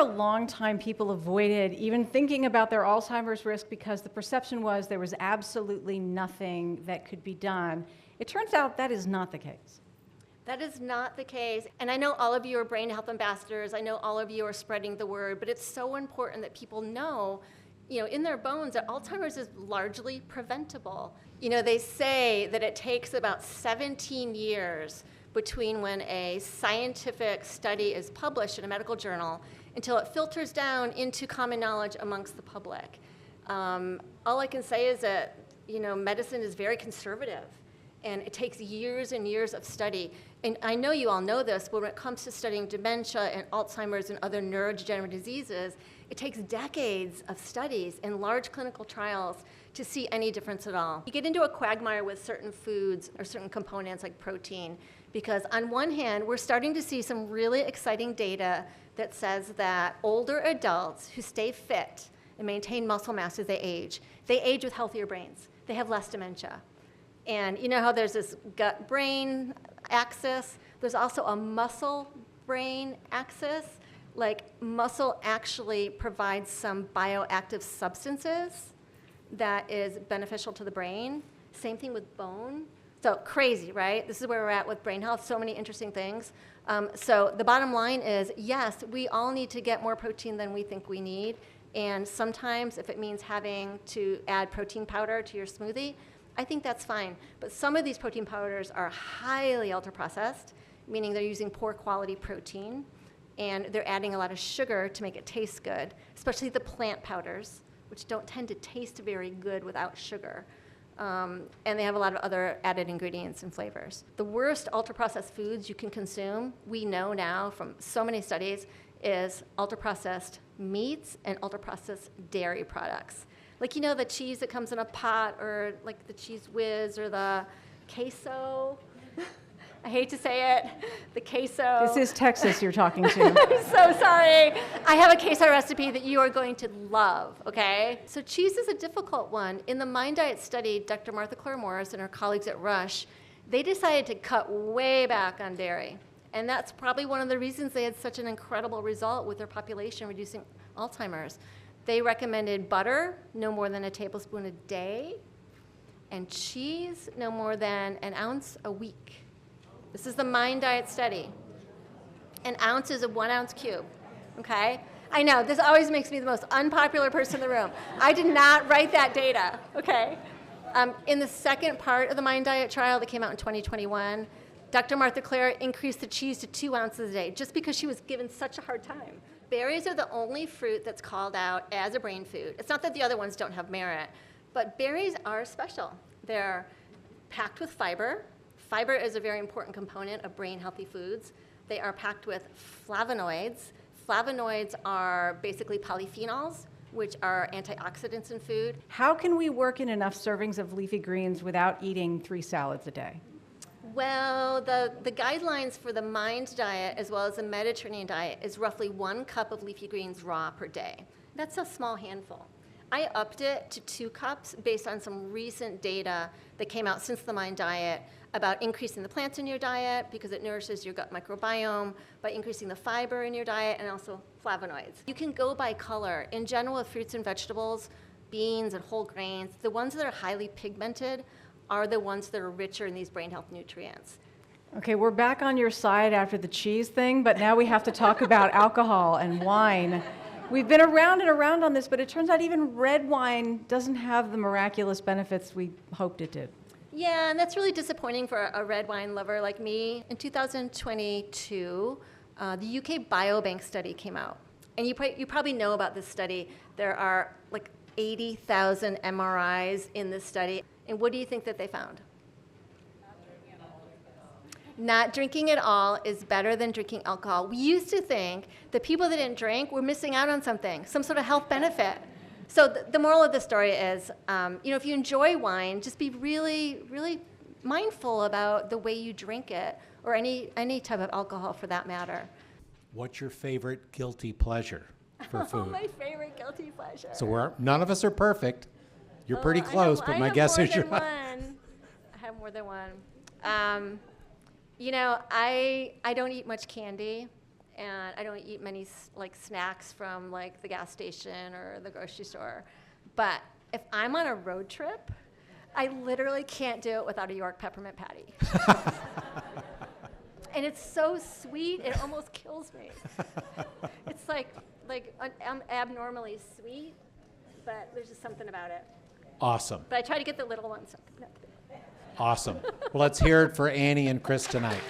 a long time, people avoided even thinking about their Alzheimer's risk because the perception was there was absolutely nothing that could be done. It turns out that is not the case. That is not the case. And I know all of you are brain health ambassadors. I know all of you are spreading the word, but it's so important that people know, in their bones that Alzheimer's is largely preventable. They say that it takes about 17 years between when a scientific study is published in a medical journal until it filters down into common knowledge amongst the public. All I can say is that, medicine is very conservative, and it takes years and years of study. And I know you all know this, but when it comes to studying dementia and Alzheimer's and other neurodegenerative diseases, it takes decades of studies and large clinical trials to see any difference at all. You get into a quagmire with certain foods or certain components like protein, because on one hand, we're starting to see some really exciting data that says that older adults who stay fit and maintain muscle mass as they age with healthier brains. They have less dementia. And you know how there's this gut-brain axis? There's also a muscle-brain axis. Like, muscle actually provides some bioactive substances that is beneficial to the brain. Same thing with bone. So crazy, right? This is where we're at with brain health, so many interesting things. So the bottom line is, yes, we all need to get more protein than we think we need. And sometimes if it means having to add protein powder to your smoothie, I think that's fine. But some of these protein powders are highly ultra-processed, meaning they're using poor quality protein, and they're adding a lot of sugar to make it taste good, especially the plant powders, which don't tend to taste very good without sugar. And they have a lot of other added ingredients and flavors. The worst ultra-processed foods you can consume, we know now from so many studies, is ultra-processed meats and ultra-processed dairy products. Like, the cheese that comes in a pot, or like the cheese whiz, or the queso. I hate to say it, the queso. This is Texas you're talking to. I'm so sorry. I have a queso recipe that you are going to love, okay? So cheese is a difficult one. In the Mind Diet study, Dr. Martha Claire Morris and her colleagues at Rush, they decided to cut way back on dairy. And that's probably one of the reasons they had such an incredible result with their population reducing Alzheimer's. They recommended butter, no more than a tablespoon a day, and cheese, no more than an ounce a week. This is the Mind Diet study. An ounce is a 1 ounce cube, okay? I know, this always makes me the most unpopular person in the room. I did not write that data, okay? In the second part of the Mind Diet trial that came out in 2021, Dr. Martha Claire increased the cheese to 2 ounces a day just because she was given such a hard time. Berries are the only fruit that's called out as a brain food. It's not that the other ones don't have merit, but berries are special. They're packed with fiber. Fiber is a very important component of brain healthy foods. They are packed with flavonoids. Flavonoids are basically polyphenols, which are antioxidants in food. How can we work in enough servings of leafy greens without eating 3 salads a day? Well, the guidelines for the Mind Diet as well as the Mediterranean diet is roughly 1 cup of leafy greens raw per day. That's a small handful. I upped it to 2 cups based on some recent data that came out since the Mind Diet about increasing the plants in your diet because it nourishes your gut microbiome, by increasing the fiber in your diet, and also flavonoids. You can go by color. In general, with fruits and vegetables, beans and whole grains, the ones that are highly pigmented are the ones that are richer in these brain health nutrients. Okay, we're back on your side after the cheese thing, but now we have to talk about alcohol and wine. We've been around and around on this, but it turns out even red wine doesn't have the miraculous benefits we hoped it did. Yeah, and that's really disappointing for a red wine lover like me. In 2022, the UK Biobank study came out. And you probably know about this study. There are like 80,000 MRIs in this study. And what do you think that they found? Not drinking at all is better than drinking alcohol. We used to think that people that didn't drink were missing out on something, some sort of health benefit. So the moral of the story is, if you enjoy wine, just be really, really mindful about the way you drink it, or any type of alcohol for that matter. What's your favorite guilty pleasure for food? My favorite guilty pleasure. So none of us are perfect. You're pretty close, but my guess is you're not. I have more than one. I don't eat much candy, and I don't eat many like snacks from like the gas station or the grocery store. But if I'm on a road trip, I literally can't do it without a York peppermint patty. And it's so sweet, it almost kills me. It's like I'm abnormally sweet, but there's just something about it. Awesome. But I try to get the little ones. Awesome. Well, let's hear it for Annie and Krys tonight.